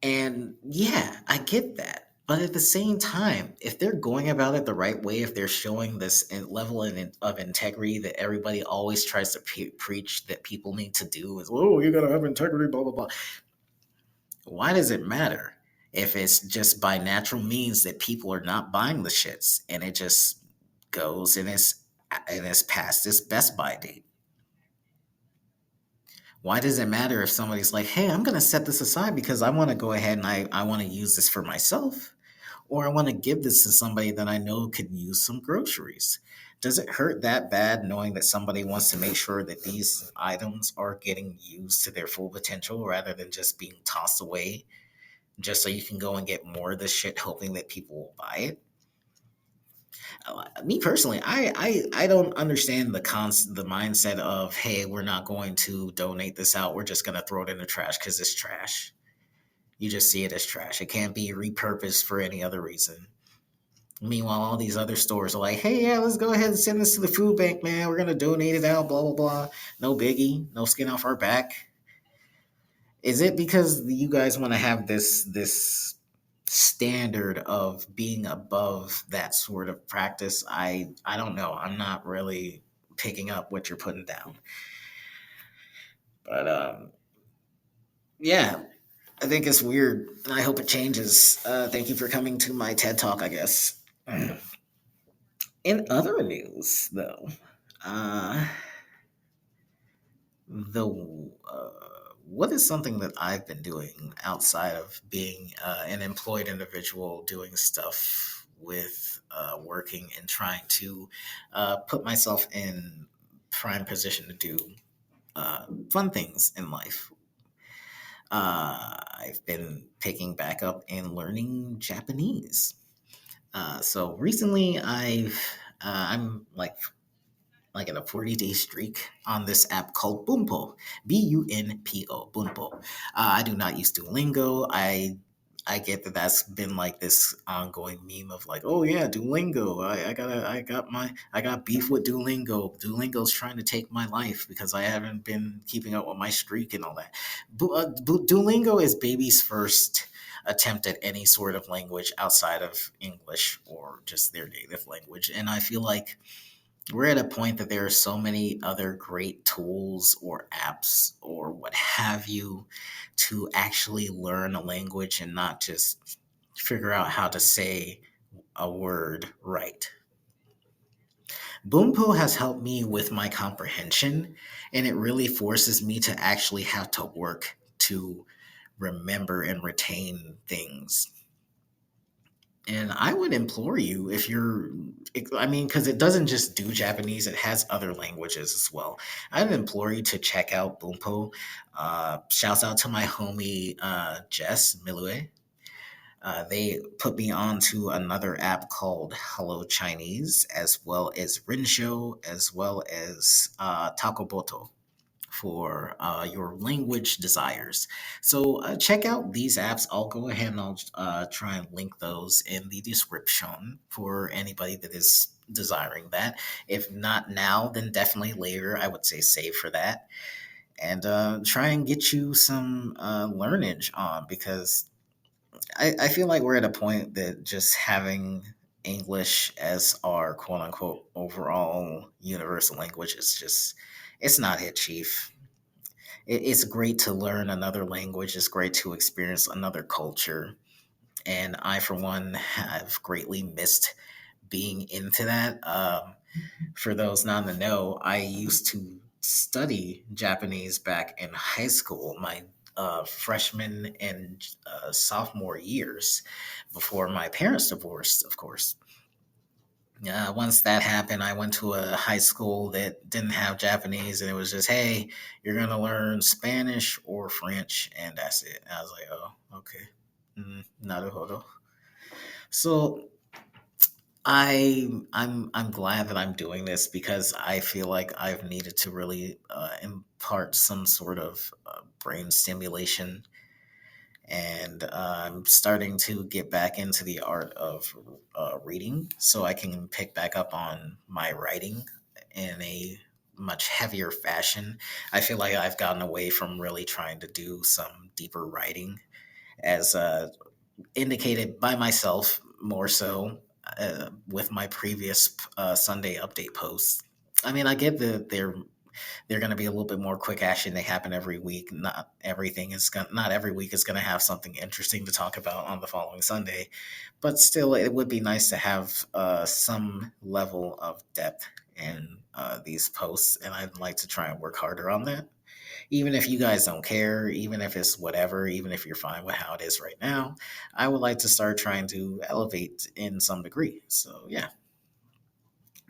And yeah, I get that. But at the same time, if they're going about it the right way, if they're showing this level of integrity that everybody always tries to preach that people need to do, is, oh, you gotta have integrity, blah, blah, blah. Why does it matter if it's just by natural means that people are not buying the shits and it just goes and it's past its best by date? Why does it matter if somebody's like, hey, I'm going to set this aside because I want to go ahead and I want to use this for myself, or I want to give this to somebody that I know could use some groceries? Does it hurt that bad knowing that somebody wants to make sure that these items are getting used to their full potential rather than just being tossed away just so you can go and get more of this shit hoping that people will buy it? Me personally, I don't understand the mindset of, hey, we're not going to donate this out. We're just going to throw it in the trash because it's trash. You just see it as trash. It can't be repurposed for any other reason. Meanwhile, all these other stores are like, hey, yeah, let's go ahead and send this to the food bank, man. We're going to donate it out, blah, blah, blah. No biggie. No skin off our back. Is it because you guys want to have this standard of being above that sort of practice? I don't know. I'm not really picking up what you're putting down. But yeah, I think it's weird. And I hope it changes. Thank you for coming to my TED Talk, I guess. In other news, though, uh, the what is something that I've been doing outside of being an employed individual, doing stuff with working and trying to put myself in prime position to do fun things in life. I've been picking back up and learning Japanese. So recently, I'm like in a 40-day streak on this app called Bunpo, Bunpo, Bunpo. I do not use Duolingo. I get that that's been like this ongoing meme of like, oh yeah, Duolingo. I got beef with Duolingo. Duolingo's trying to take my life because I haven't been keeping up with my streak and all that. Duolingo is baby's first attempt at any sort of language outside of English or just their native language, and I feel like we're at a point that there are so many other great tools or apps or what have you to actually learn a language and not just figure out how to say a word right. Boompo has helped me with my comprehension, and it really forces me to actually have to work to remember and retain things. And I would implore you, if you're, I mean, because it doesn't just do Japanese, it has other languages as well. I would implore you to check out Boompo. Shouts out to my homie Jess Milue. They put me on to another app called Hello Chinese, as well as Rinsho, as well as Takoboto for your language desires. So check out these apps. I'll go ahead and I'll try and link those in the description for anybody that is desiring that. If not now, then definitely later. I would say save for that. And try and get you some learnage on, because I feel like we're at a point that just having English as our quote unquote overall universal language is just, it's not it, chief. It's great to learn another language. It's great to experience another culture. And I, for one, have greatly missed being into that. For those not in the know, I used to study Japanese back in high school, my freshman and sophomore years, before my parents divorced, of course. Once that happened, I went to a high school that didn't have Japanese, and it was just, hey, you're gonna learn Spanish or French, and that's it. And I was like, oh, okay, naruhodo. So I'm glad that I'm doing this because I feel like I've needed to really impart some sort of brain stimulation, and I'm starting to get back into the art of reading, so I can pick back up on my writing in a much heavier fashion. I feel like I've gotten away from really trying to do some deeper writing, as indicated by myself more so with my previous Sunday update posts. I mean, I get that they're going to be a little bit more quick action. They happen every week. Not every week is going to have something interesting to talk about on the following Sunday, but still, it would be nice to have some level of depth in these posts, and I'd like to try and work harder on that. Even if you guys don't care, even if it's whatever, even if you're fine with how it is right now, I would like to start trying to elevate in some degree. So yeah,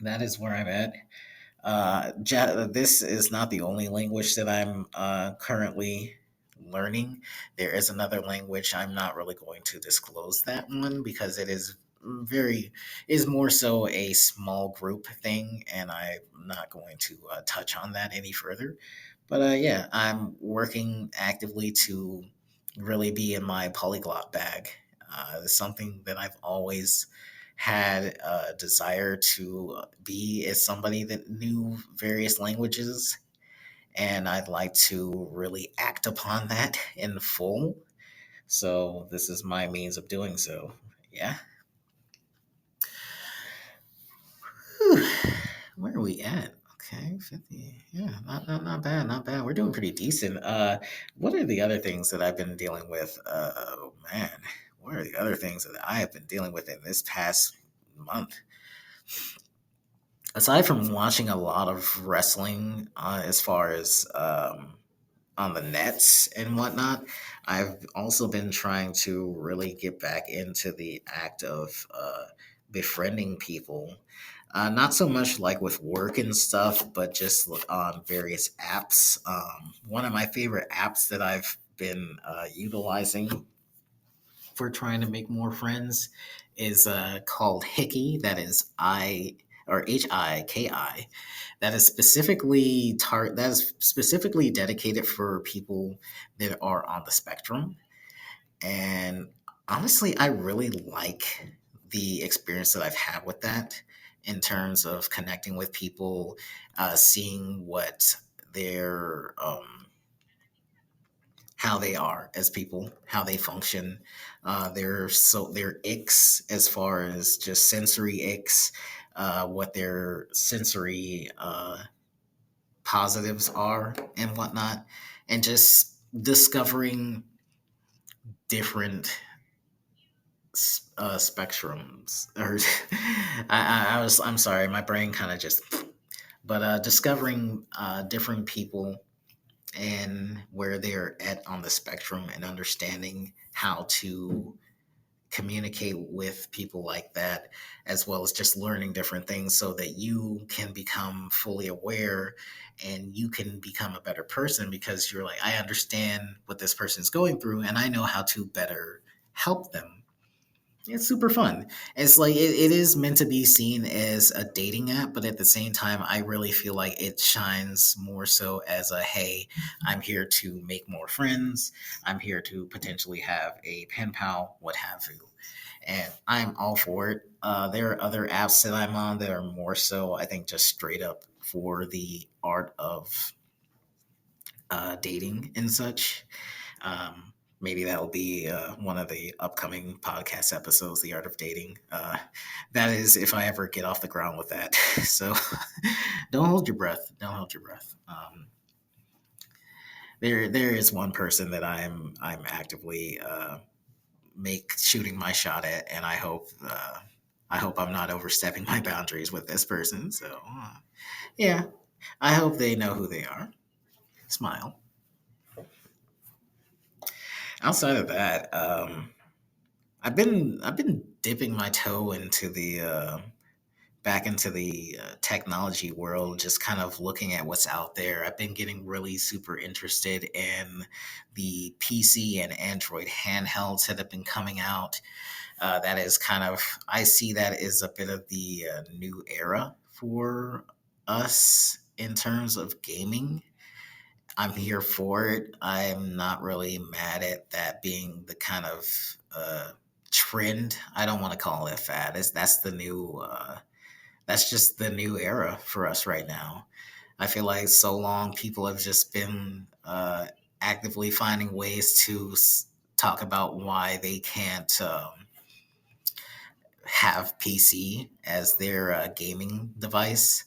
that is where I'm at. This is not the only language that I'm currently learning. There is another language. I'm not really going to disclose that one because it very is more so a small group thing, and I'm not going to touch on that any further. But yeah, I'm working actively to really be in my polyglot bag. It's something that I've always had a desire to be as somebody that knew various languages, and I'd like to really act upon that in full. So this is my means of doing so. Yeah. Whew. Where are we at? Okay, 50. Yeah, not bad, not bad. We're doing pretty decent. What are the other things that I've been dealing with? Oh man, what are the other things that I have been dealing with in this past month? Aside from watching a lot of wrestling, as far as on the nets and whatnot, I've also been trying to really get back into the act of befriending people. Not so much like with work and stuff, but just on various apps. One of my favorite apps that I've been utilizing for trying to make more friends is called Hickey. That is Hiki. That is specifically dedicated for people that are on the spectrum. And honestly, I really like the experience that I've had with that in terms of connecting with people, seeing what their how they are as people, how they function, their icks as far as just sensory icks, what their sensory positives are and whatnot, and just discovering different spectrums. Or I'm sorry, my brain kind of just, but discovering different people and where they're at on the spectrum and understanding how to communicate with people like that, as well as just learning different things so that you can become fully aware and you can become a better person because you're like, I understand what this person's going through and I know how to better help them. It's super fun. It's like it is meant to be seen as a dating app, but at the same time, I really feel like it shines more so as a hey, I'm here to make more friends. I'm here to potentially have a pen pal, what have you. And I'm all for it. There are other apps that I'm on that are more so, I think, just straight up for the art of dating and such. Maybe that'll be one of the upcoming podcast episodes, The Art of Dating. That is, if I ever get off the ground with that. So don't hold your breath. Don't hold your breath. There is one person that I'm actively make shooting my shot at, and I hope I'm not overstepping my boundaries with this person. So yeah, I hope they know who they are. Smile. Outside of that, I've been dipping my toe into the back into the technology world, just kind of looking at what's out there. I've been getting really super interested in the PC and Android handhelds that have been coming out. That is kind of, I see that as a bit of the new era for us in terms of gaming. I'm here for it. I'm not really mad at that being the kind of trend. I don't want to call it a fad. That's the new. That's just the new era for us right now. I feel like so long people have just been actively finding ways to talk about why they can't have PC as their gaming device.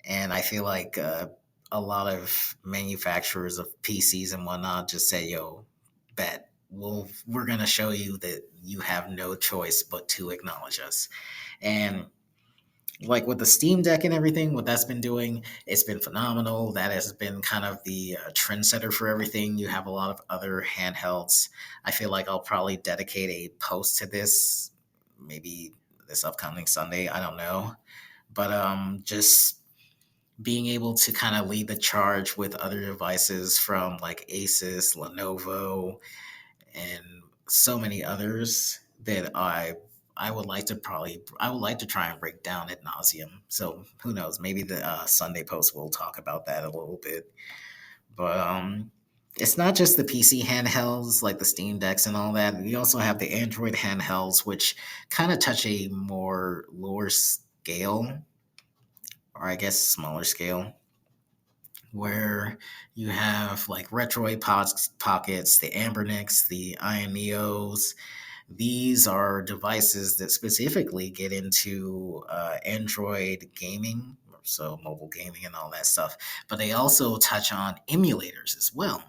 And I feel like a lot of manufacturers of PCs and whatnot just say, "Yo, bet we're gonna show you that you have no choice but to acknowledge us." And like with the Steam Deck and everything, what that's been doing, it's been phenomenal. That has been kind of the trendsetter for everything. You have a lot of other handhelds. I feel like I'll probably dedicate a post to this, maybe this upcoming Sunday. I don't know, but just being able to kind of lead the charge with other devices from like Asus, Lenovo, and so many others that I would like to try and break down at nauseum. So who knows? Maybe the Sunday post will talk about that a little bit. But it's not just the PC handhelds like the Steam Decks and all that. We also have the Android handhelds, which kind of touch a more lower scale, or I guess smaller scale, where you have like Retroid Pockets, the Ambernicks, the Ioneos. These are devices that specifically get into Android gaming, so mobile gaming and all that stuff, but they also touch on emulators as well.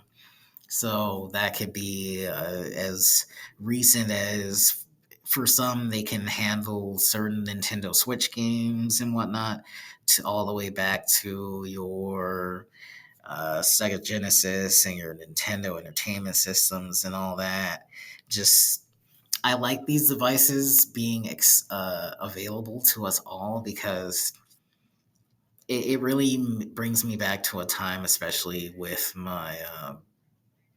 So that could be as recent as, for some, they can handle certain Nintendo Switch games and whatnot, to all the way back to your Sega Genesis and your Nintendo Entertainment Systems and all that. Just, I like these devices being available to us all because it really brings me back to a time, especially with my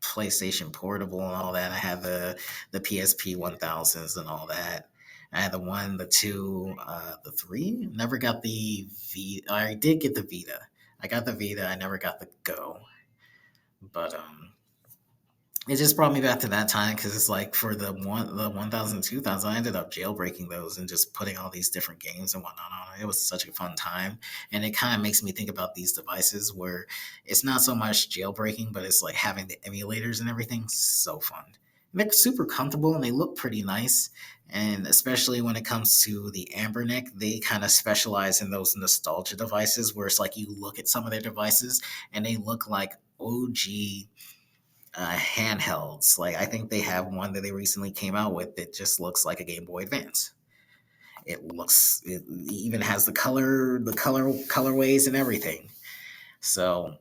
PlayStation Portable and all that. I had the PSP 1000s and all that. I had the one, the two, the three. Never got the V. I did get the Vita. I got the Vita. I never got the Go. But it just brought me back to that time because it's like for the 1000, 2000, I ended up jailbreaking those and just putting all these different games and whatnot on it. It was such a fun time, and it kind of makes me think about these devices where it's not so much jailbreaking, but it's like having the emulators and everything. So fun. And they're super comfortable and they look pretty nice. And especially when it comes to the Ambernick, they kind of specialize in those nostalgia devices where it's like you look at some of their devices and they look like OG handhelds. Like I think they have one that they recently came out with that just looks like a Game Boy Advance. It even has the colorways and everything. So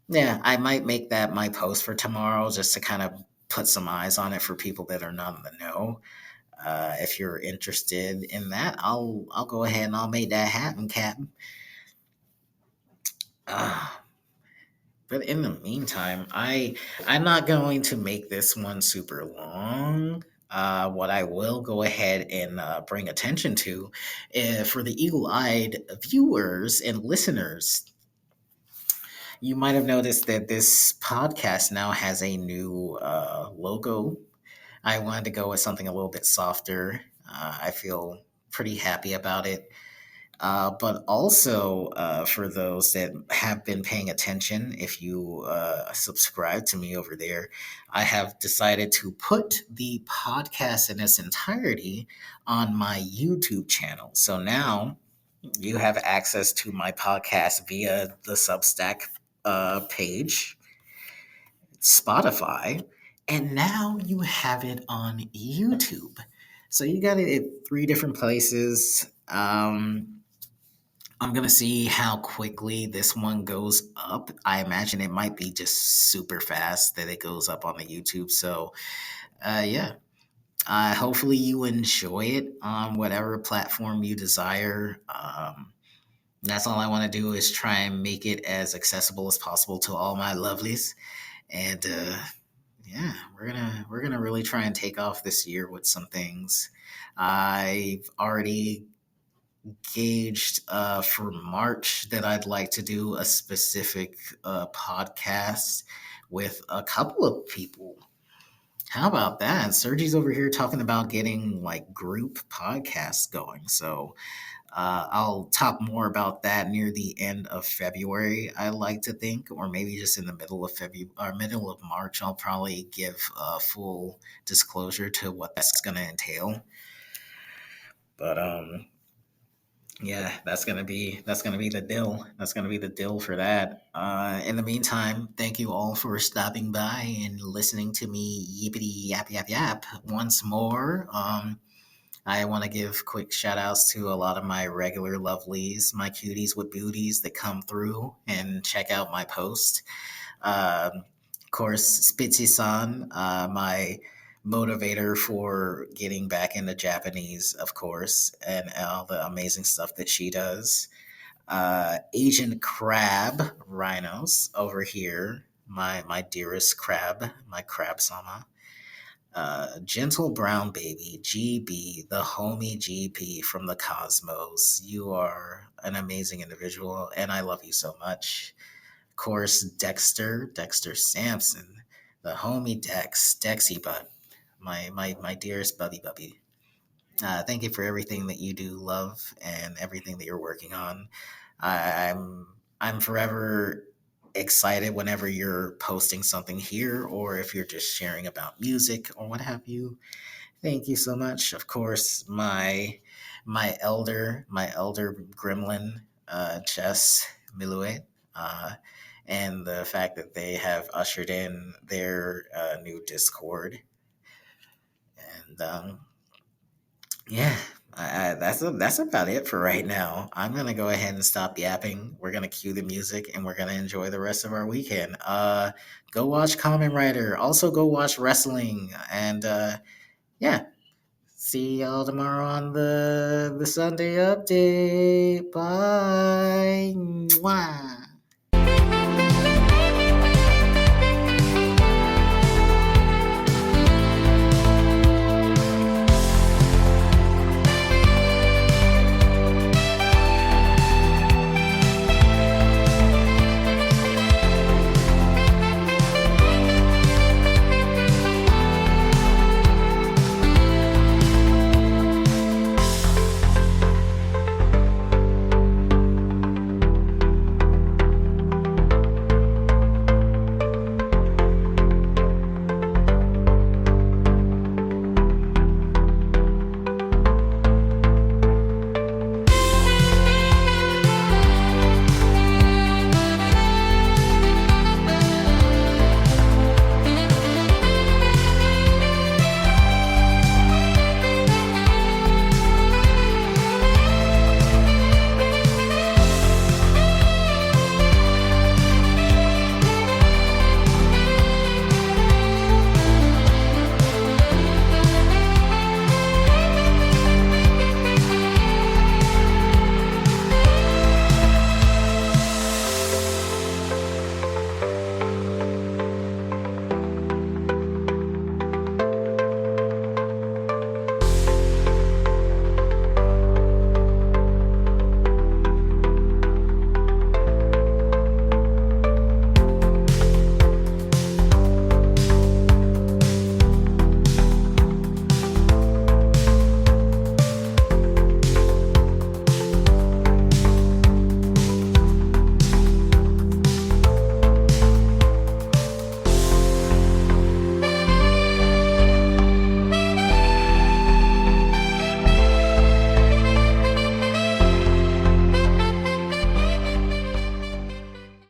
yeah, I might make that my post for tomorrow just to kind of put some eyes on it for people that are not in the know. If you're interested in that, I'll go ahead and I'll make that happen, Captain. Uh, But in the meantime, I'm not going to make this one super long. What I will go ahead and bring attention to, for the eagle-eyed viewers and listeners, you might have noticed that this podcast now has a new logo. I wanted to go with something a little bit softer. I feel pretty happy about it. But also, for those that have been paying attention, if you subscribe to me over there, I have decided to put the podcast in its entirety on my YouTube channel. So now you have access to my podcast via the Substack page, Spotify, and now you have it on YouTube. So you got it at three different places. I'm gonna see how quickly this one goes up. I imagine it might be just super fast that it goes up on the YouTube. So, yeah. Hopefully, you enjoy it on whatever platform you desire. That's all I want to do is try and make it as accessible as possible to all my lovelies. And yeah, we're gonna really try and take off this year with some things. I've already gauged for March that I'd like to do a specific podcast with a couple of people. How about that? Sergi's over here talking about getting like group podcasts going. So I'll talk more about that near the end of February, I like to think, or maybe just in the middle of February or middle of March. I'll probably give a full disclosure to what that's going to entail. But yeah, that's gonna be the deal. That's gonna be the deal for that. In the meantime, thank you all for stopping by and listening to me yippity yap yap yap once more. I want to give quick shout outs to a lot of my regular lovelies, my cuties with booties that come through and check out my post. Of course, Spitzy-san, my motivator for getting back into Japanese, of course, and all the amazing stuff that she does. Asian Crab Rhinos over here, my dearest crab, my crab sama. Gentle Brown Baby, GB, the homie GP from the Cosmos. You are an amazing individual, and I love you so much. Of course, Dexter Sampson, the homie Dexy Butt, my dearest Bubby. Thank you for everything that you do, love, and everything that you're working on. I'm forever excited whenever you're posting something here, or if you're just sharing about music or what have you. Thank you so much. Of course, my elder gremlin, Jess Milouet, and the fact that they have ushered in their new Discord. And yeah, that's about it for right now. I'm gonna go ahead and stop yapping. We're gonna cue the music, and we're gonna enjoy the rest of our weekend. Go watch Kamen Rider. Also, go watch wrestling, and yeah. See y'all tomorrow on the Sunday update. Bye. Mwah.